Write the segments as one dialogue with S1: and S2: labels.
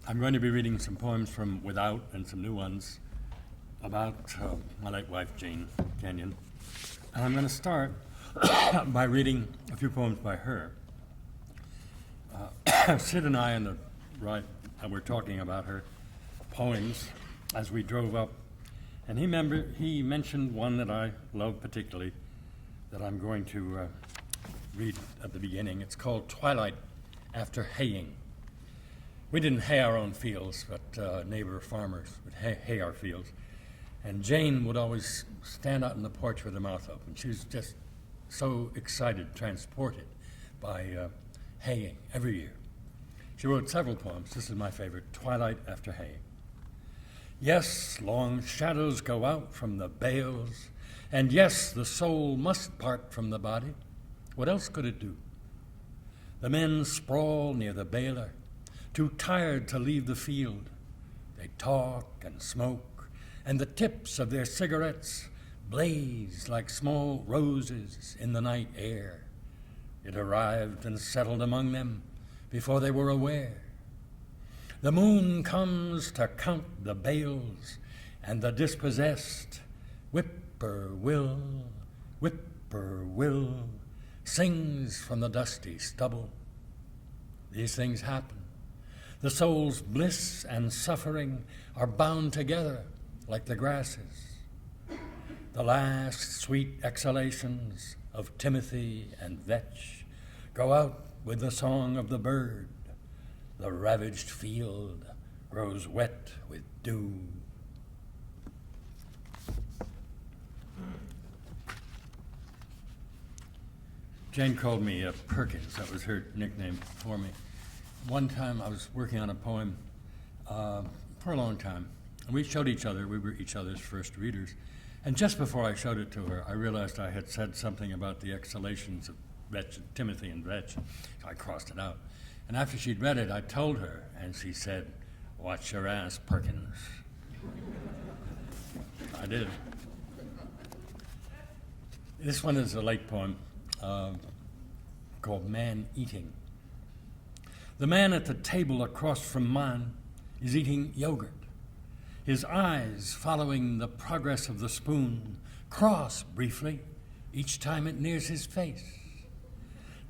S1: I'm going to be reading some poems from Without and some new ones about my late wife, Jane Kenyon. And I'm going to start by reading a few poems by her. Sid and I on the right were talking about her poems as we drove up, and he mentioned one that I love particularly that I'm going to read at the beginning. It's called Twilight After Haying. We didn't hay our own fields, but neighbor farmers would hay our fields. And Jane would always stand out on the porch with her mouth open. She was just so excited, transported by haying every year. She wrote several poems. This is my favorite, Twilight After Haying. Yes, long shadows go out from the bales, and yes, the soul must part from the body. What else could it do? The men sprawl near the baler, too tired to leave the field. They talk and smoke, and the tips of their cigarettes blaze like small roses in the night air. It arrived and settled among them before they were aware. The moon comes to count the bales, and the dispossessed whippoorwill sings from the dusty stubble. These things happen. The soul's bliss and suffering are bound together like the grasses. The last sweet exhalations of Timothy and vetch go out with the song of the bird. The ravaged field grows wet with dew. Jane called me Perkins. That was her nickname for me. One time I was working on a poem for a long time, and we showed each other. We were each other's first readers. And just before I showed it to her, I realized I had said something about the exhalations of vetch, Timothy and vetch. So I crossed it out. And after she'd read it, I told her, and she said, "Watch your ass, Perkins." I did. This one is a late poem called Man Eating. The man at the table across from mine is eating yogurt. His eyes following the progress of the spoon, cross briefly each time it nears his face.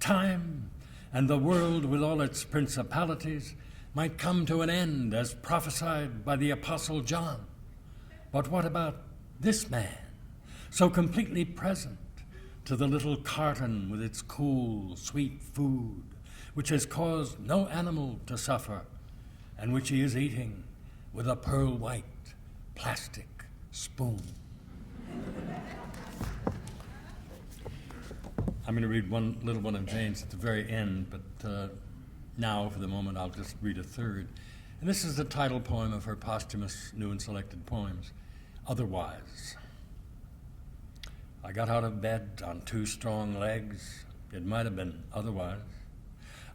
S1: Time and the world with all its principalities might come to an end as prophesied by the Apostle John. But what about this man, so completely present to the little carton with its cool, sweet food, which has caused no animal to suffer, and which he is eating with a pearl-white plastic spoon? I'm going to read one little one of Jane's at the very end, but now, for the moment, I'll just read a third. And this is the title poem of her posthumous new and selected poems, Otherwise. I got out of bed on 2 strong legs. It might have been otherwise.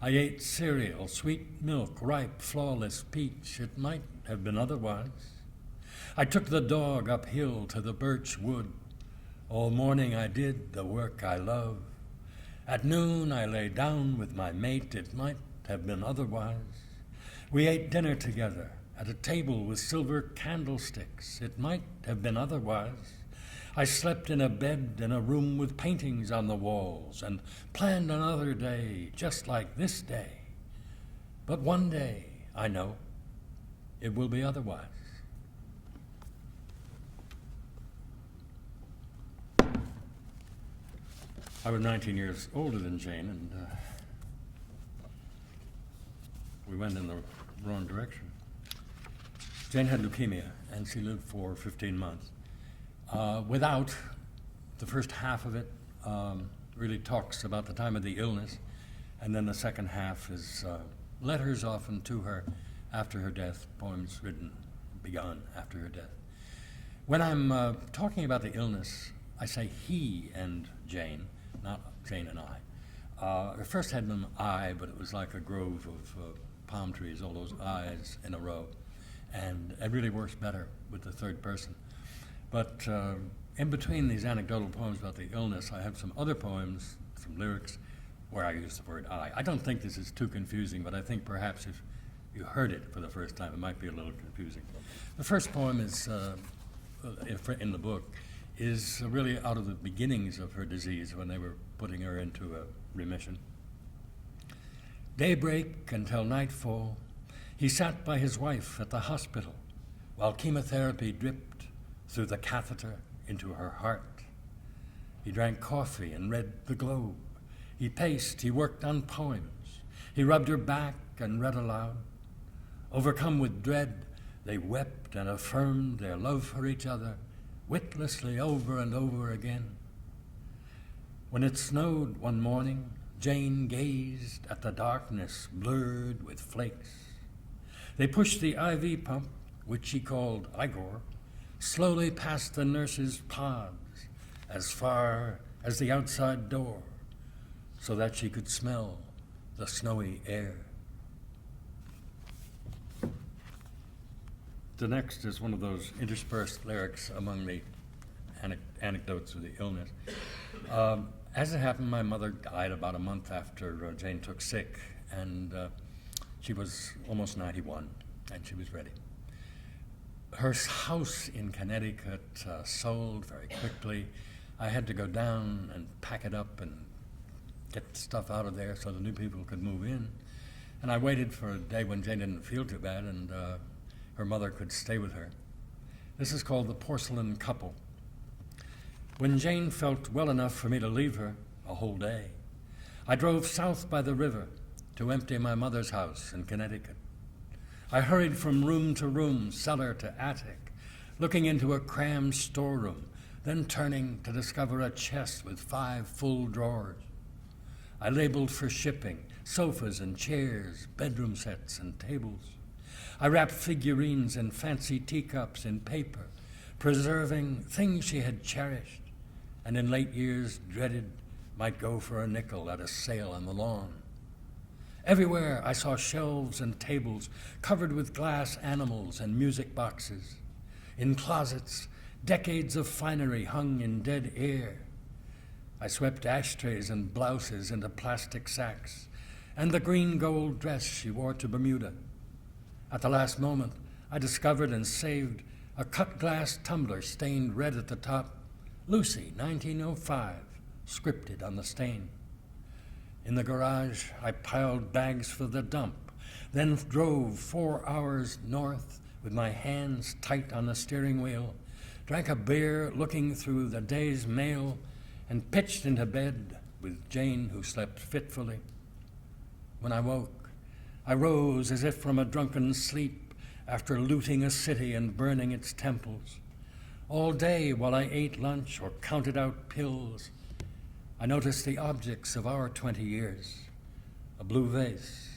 S1: I ate cereal, sweet milk, ripe, flawless peach. It might have been otherwise. I took the dog uphill to the birch wood. All morning I did the work I love. At noon I lay down with my mate. It might have been otherwise. We ate dinner together at a table with silver candlesticks. It might have been otherwise. I slept in a bed in a room with paintings on the walls and planned another day just like this day. But one day, I know, it will be otherwise. I was 19 years older than Jane, and we went in the wrong direction. Jane had leukemia, and she lived for 15 months. Without, the first half of it really talks about the time of the illness, and then the second half is letters often to her after her death, poems begun after her death. When I'm talking about the illness, I say he and Jane, not Jane and I. It first had been I, but it was like a grove of palm trees, all those I's in a row. And it really works better with the third person. But in between these anecdotal poems about the illness, I have some other poems, some lyrics, where I use the word I. I don't think this is too confusing, but I think perhaps if you heard it for the first time. It might be a little confusing. The first poem is, in the book, is really out of the beginnings of her disease when they were putting her into a remission. Daybreak until nightfall, he sat by his wife at the hospital while chemotherapy dripped through the catheter into her heart. He drank coffee and read the Globe. He paced, he worked on poems. He rubbed her back and read aloud. Overcome with dread, they wept and affirmed their love for each other, witlessly over and over again. When it snowed one morning, Jane gazed at the darkness blurred with flakes. They pushed the IV pump, which she called Igor, slowly past the nurse's pods as far as the outside door, so that she could smell the snowy air. The next is one of those interspersed lyrics among the anecdotes of the illness. As it happened, my mother died about a month after Jane took sick, and she was almost 91, and she was ready. Her house in Connecticut sold very quickly. I had to go down and pack it up and get stuff out of there so the new people could move in. And I waited for a day when Jane didn't feel too bad and her mother could stay with her. This is called The Porcelain Couple. When Jane felt well enough for me to leave her a whole day, I drove south by the river to empty my mother's house in Connecticut. I hurried from room to room, cellar to attic, looking into a crammed storeroom, then turning to discover a chest with 5 full drawers. I labeled for shipping, sofas and chairs, bedroom sets and tables. I wrapped figurines and fancy teacups in paper, preserving things she had cherished and in late years dreaded might go for a nickel at a sale on the lawn. Everywhere I saw shelves and tables covered with glass animals and music boxes. In closets, decades of finery hung in dead air. I swept ashtrays and blouses into plastic sacks, and the green gold dress she wore to Bermuda. At the last moment, I discovered and saved a cut glass tumbler stained red at the top, Lucy, 1905, scripted on the stain. In the garage, I piled bags for the dump, then drove 4 hours north with my hands tight on the steering wheel, drank a beer looking through the day's mail, and pitched into bed with Jane, who slept fitfully. When I woke, I rose as if from a drunken sleep after looting a city and burning its temples. All day while I ate lunch or counted out pills, I noticed the objects of our 20 years, a blue vase,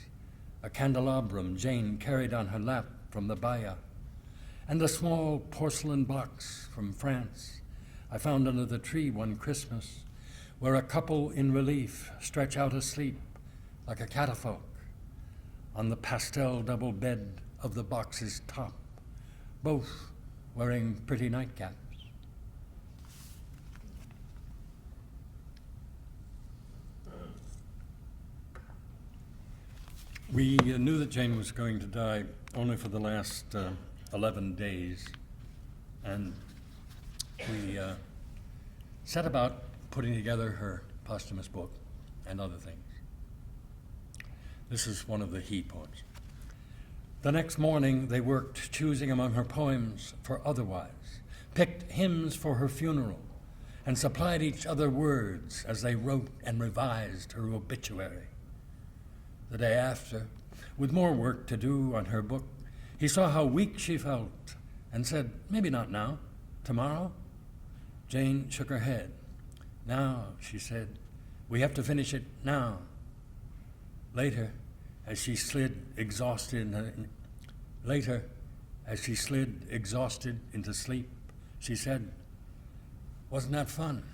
S1: a candelabrum Jane carried on her lap from the Baia, and a small porcelain box from France I found under the tree one Christmas, where a couple in relief stretch out asleep like a catafalque on the pastel double bed of the box's top, both wearing pretty nightcaps. We knew that Jane was going to die only for the last 11 days, and we set about putting together her posthumous book and other things. This is one of the he poems. The next morning, they worked, choosing among her poems for otherwise, picked hymns for her funeral, and supplied each other words as they wrote and revised her obituary. The day after, with more work to do on her book, he saw how weak she felt and said, "Maybe not now, tomorrow?" Jane shook her head. "Now," she said, "we have to finish it now." Later, as she slid exhausted into sleep, she said, "Wasn't that fun?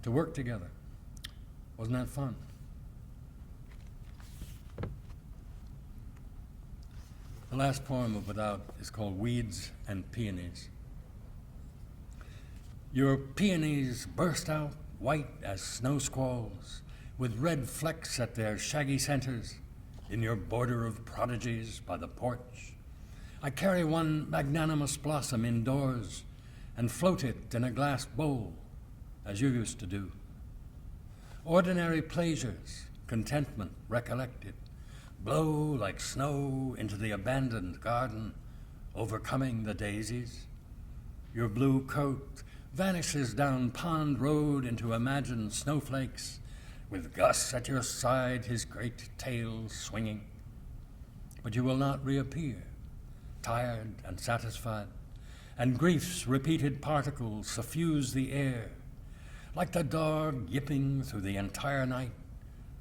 S1: To work together. Wasn't that fun?" The last poem of Without is called Weeds and Peonies. Your peonies burst out white as snow squalls, with red flecks at their shaggy centers, in your border of prodigies by the porch. I carry one magnanimous blossom indoors and float it in a glass bowl, as you used to do. Ordinary pleasures, contentment recollected, blow like snow into the abandoned garden, overcoming the daisies. Your blue coat vanishes down Pond Road into imagined snowflakes, with Gus at your side, his great tail swinging. But you will not reappear, tired and satisfied, and grief's repeated particles suffuse the air, like the dog yipping through the entire night,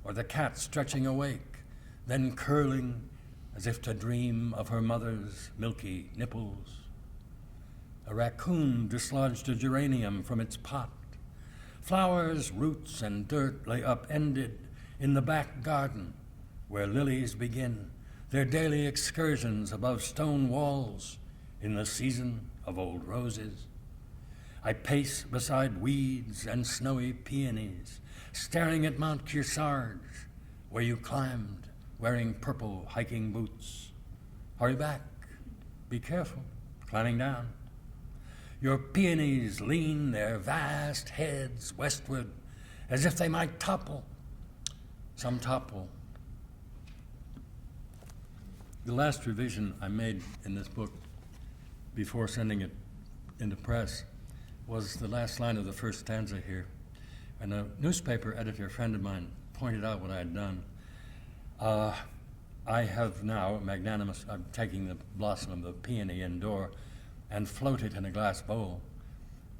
S1: or the cat stretching awake, then curling as if to dream of her mother's milky nipples. A raccoon dislodged a geranium from its pot. Flowers, roots, and dirt lay upended in the back garden, where lilies begin their daily excursions above stone walls in the season of old roses. I pace beside weeds and snowy peonies, staring at Mount Kearsarge, where you climbed, wearing purple hiking boots. Hurry back, be careful, climbing down. Your peonies lean their vast heads westward, as if they might topple. Some topple. The last revision I made in this book before sending it into press was the last line of the first stanza here. And a newspaper editor friend of mine pointed out what I had done. I have now, I'm taking the blossom of the peony indoor and float it in a glass bowl.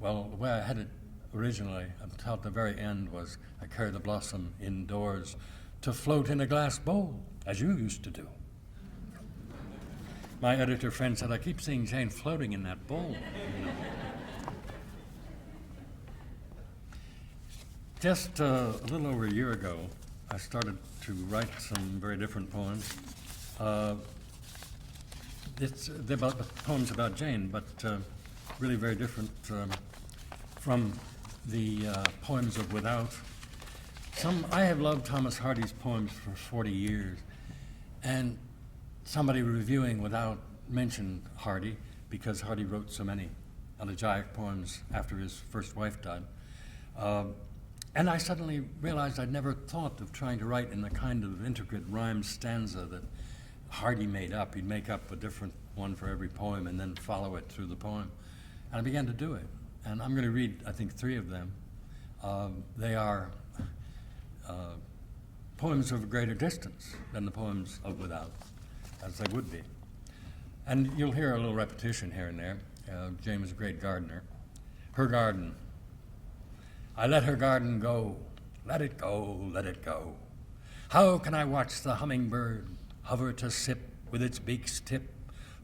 S1: Well, the way I had it originally, until the very end, was I carry the blossom indoors to float in a glass bowl, as you used to do. My editor friend said, I keep seeing Jane floating in that bowl. You know. Just a little over a year ago, I started to write some very different poems. They're poems about Jane, but really very different from the poems of Without. I have loved Thomas Hardy's poems for 40 years, and somebody reviewing Without mentioned Hardy because Hardy wrote so many elegiac poems after his first wife died. And I suddenly realized I'd never thought of trying to write in the kind of intricate rhyme stanza that Hardy made up. He'd make up a different one for every poem and then follow it through the poem. And I began to do it. And I'm going to read, I think, 3 of them. They are poems of a greater distance than the poems of Without, as they would be. And you'll hear a little repetition here and there. Jane was a great gardener. Her garden. I let her garden go. Let it go, let it go. How can I watch the hummingbird hover to sip with its beak's tip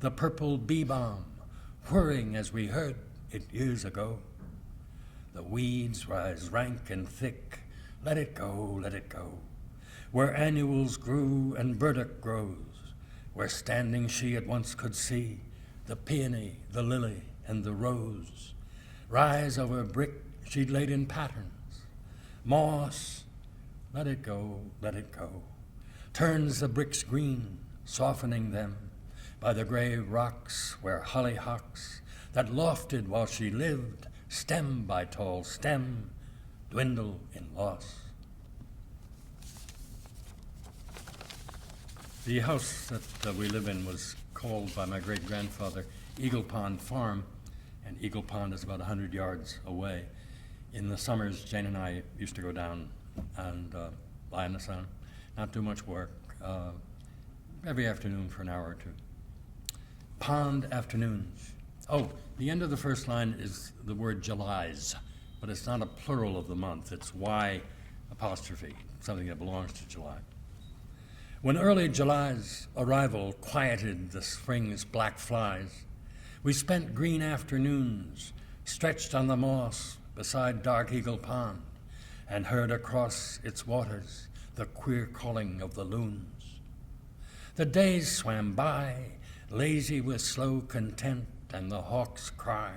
S1: the purple bee balm, whirring as we heard it years ago? The weeds rise rank and thick. Let it go, let it go. Where annuals grew and burdock grows, where standing she at once could see the peony, the lily, and the rose rise over brick she'd laid in patterns. Moss, let it go, let it go, turns the bricks green, softening them by the gray rocks where hollyhocks that lofted while she lived, stem by tall stem, dwindle in loss. The house that we live in was called by my great-grandfather Eagle Pond Farm, and Eagle Pond is about 100 yards away. In the summers, Jane and I used to go down and lie in the sun, not do much work, every afternoon for an hour or 2. Pond afternoons. Oh, the end of the first line is the word Julys, but it's not a plural of the month. It's Y apostrophe, something that belongs to July. When early July's arrival quieted the spring's black flies, we spent green afternoons stretched on the moss beside Dark Eagle Pond and heard across its waters the queer calling of the loons. The days swam by, lazy with slow content and the hawk's cry.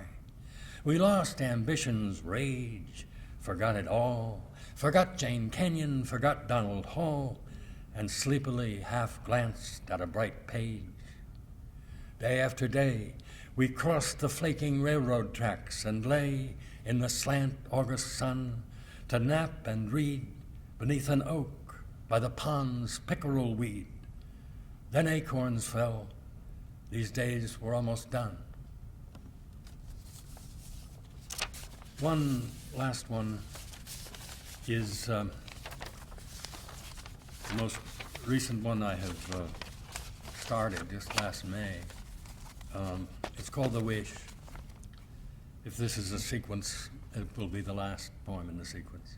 S1: We lost ambition's rage, forgot it all, forgot Jane Kenyon, forgot Donald Hall, and sleepily half glanced at a bright page. Day after day, we crossed the flaking railroad tracks and lay in the slant August sun to nap and read beneath an oak by the pond's pickerel weed. Then acorns fell. These days were almost done. One last one is the most recent one I have started just last May. It's called The Wish. If this is a sequence, it will be the last poem in the sequence.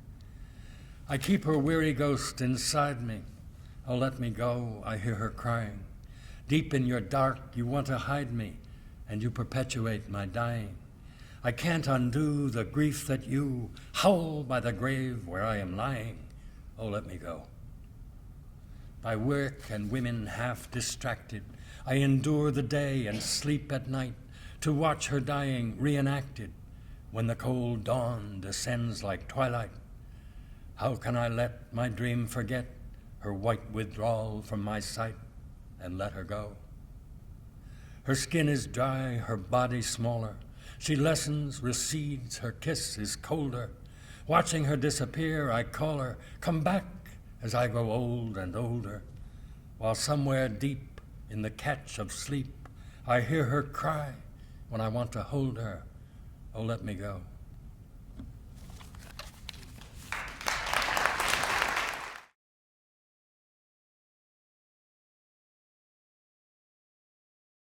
S1: I keep her weary ghost inside me. Oh, let me go, I hear her crying. Deep in your dark, you want to hide me, and you perpetuate my dying. I can't undo the grief that you howl by the grave where I am lying. Oh, let me go. By work and women half distracted, I endure the day and sleep at night to watch her dying reenacted when the cold dawn descends like twilight. How can I let my dream forget her white withdrawal from my sight and let her go? Her skin is dry, her body smaller. She lessens, recedes, her kiss is colder. Watching her disappear, I call her, come back, as I grow old and older. While somewhere deep in the catch of sleep, I hear her cry when I want to hold her. Oh, let me go.